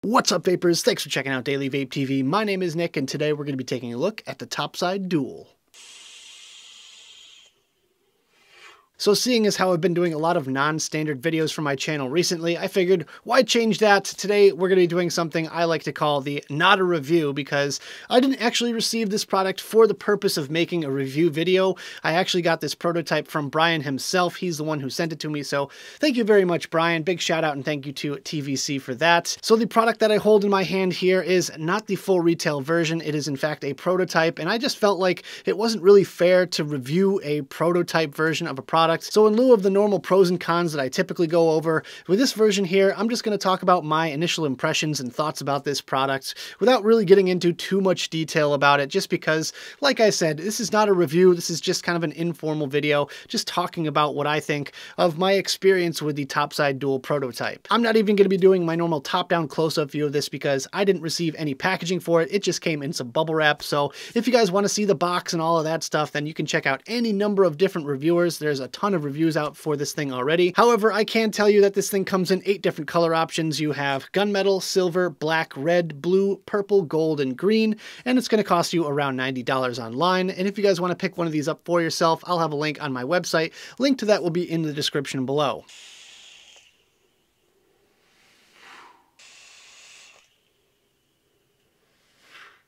What's up, vapors? Thanks for checking out Daily Vape TV. My name is Nick, and today we're going to be taking a look at the Topside Dual. So seeing as how I've been doing a lot of non-standard videos for my channel recently, I figured, why change that? Today we're going to be doing something I like to call the not a review, because I didn't actually receive this product for the purpose of making a review video. I actually got this prototype from Brian himself. He's the one who sent it to me, so thank you very much, Brian. Big shout out and thank you to TVC for that. So the product that I hold in my hand here is not the full retail version. It is in fact a prototype, and I just felt like it wasn't really fair to review a prototype version of a product. So in lieu of the normal pros and cons that I typically go over, with this version here, I'm just going to talk about my initial impressions and thoughts about this product without really getting into too much detail about it, just because, like I said, this is not a review. This is just kind of an informal video, just talking about what I think of my experience with the Topside Dual prototype. I'm not even going to be doing my normal top-down close-up view of this because I didn't receive any packaging for it. It just came in some bubble wrap. So if you guys want to see the box and all of that stuff, then you can check out any number of different reviewers. There's a ton of reviews out for this thing already. However, I can tell you that this thing comes in 8 different color options. You have gunmetal, silver, black, red, blue, purple, gold, and green, and it's going to cost you around $90 online. And if you guys want to pick one of these up for yourself, I'll have a link on my website. Link to that will be in the description below.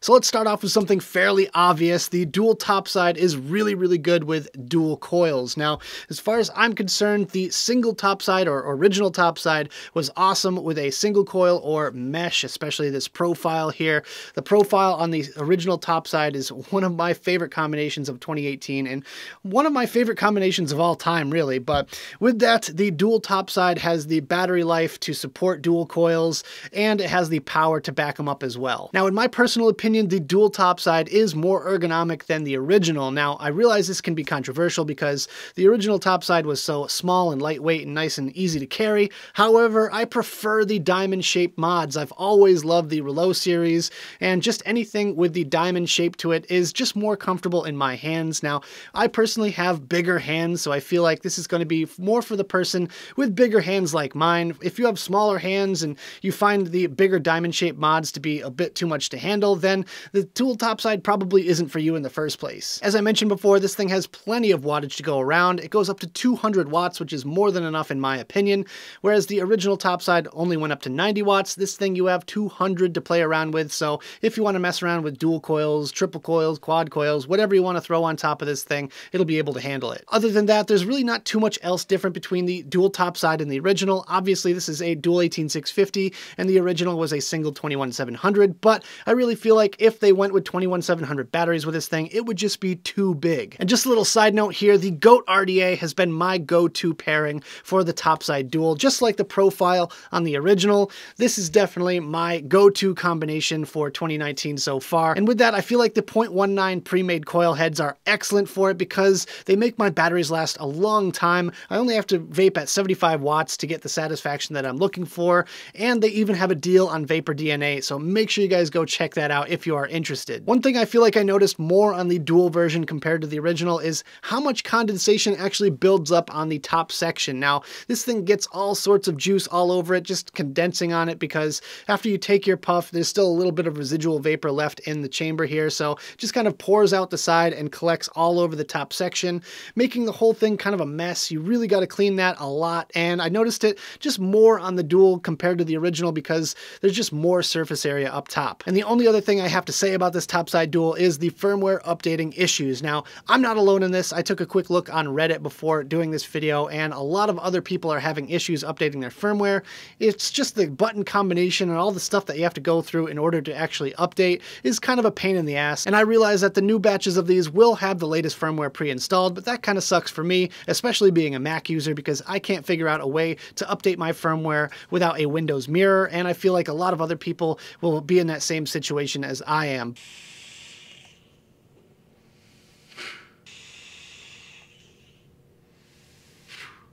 So let's start off with something fairly obvious. The dual Topside is really good with dual coils. Now, as far as I'm concerned, the single Topside or original Topside was awesome with a single coil or mesh, especially this profile here. The profile on the original Topside is one of my favorite combinations of 2018 and one of my favorite combinations of all time, really. But with that, the dual Topside has the battery life to support dual coils, and it has the power to back them up as well. Now, in my personal opinion, the dual Topside is more ergonomic than the original. Now, I realize this can be controversial because the original Topside was so small and lightweight and nice and easy to carry. However, I prefer the diamond-shaped mods. I've always loved the Rouleau series, and just anything with the diamond shape to it is just more comfortable in my hands. Now, I personally have bigger hands, so I feel like this is going to be more for the person with bigger hands like mine. If you have smaller hands and you find the bigger diamond-shaped mods to be a bit too much to handle, then the dual Topside probably isn't for you in the first place. As I mentioned before, this thing has plenty of wattage to go around. It goes up to 200 watts, which is more than enough in my opinion, whereas the original Topside only went up to 90 watts. This thing you have 200 to play around with, so if you want to mess around with dual coils, triple coils, quad coils, whatever you want to throw on top of this thing, it'll be able to handle it. Other than that, there's really not too much else different between the dual Topside and the original. Obviously, this is a dual 18650, and the original was a single 21700, but I really feel like if they went with 21700 batteries with this thing, it would just be too big. And just a little side note here, the GOAT RDA has been my go-to pairing for the Topside Dual. Just like the profile on the original, this is definitely my go-to combination for 2019 so far. And with that, I feel like the 0.19 pre-made coil heads are excellent for it because they make my batteries last a long time. I only have to vape at 75 watts to get the satisfaction that I'm looking for, and they even have a deal on Vapor DNA, so make sure you guys go check that out if you are interested. One thing I feel like I noticed more on the dual version compared to the original is how much condensation actually builds up on the top section. Now, this thing gets all sorts of juice all over it, just condensing on it, because after you take your puff, there's still a little bit of residual vapor left in the chamber here, so it just kind of pours out the side and collects all over the top section, making the whole thing kind of a mess. You really got to clean that a lot, and I noticed it just more on the dual compared to the original because there's just more surface area up top. And the only other thing I have to say about this Topside Dual is the firmware updating issues. Now, I'm not alone in this. I took a quick look on Reddit before doing this video, and a lot of other people are having issues updating their firmware. It's just the button combination and all the stuff that you have to go through in order to actually update is kind of a pain in the ass. And I realize that the new batches of these will have the latest firmware pre-installed, but that kind of sucks for me, especially being a Mac user, because I can't figure out a way to update my firmware without a Windows mirror, and I feel like a lot of other people will be in that same situation as I am.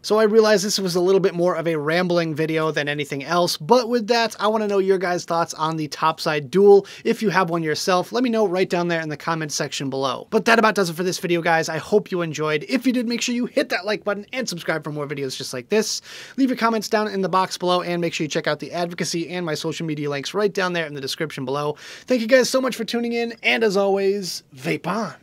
So I realize this was a little bit more of a rambling video than anything else, but with that, I want to know your guys' thoughts on the Topside Dual. If you have one yourself, let me know right down there in the comments section below. But that about does it for this video, guys. I hope you enjoyed. If you did, make sure you hit that like button and subscribe for more videos just like this. Leave your comments down in the box below, and make sure you check out the advocacy and my social media links right down there in the description below. Thank you guys so much for tuning in, and as always, vape on.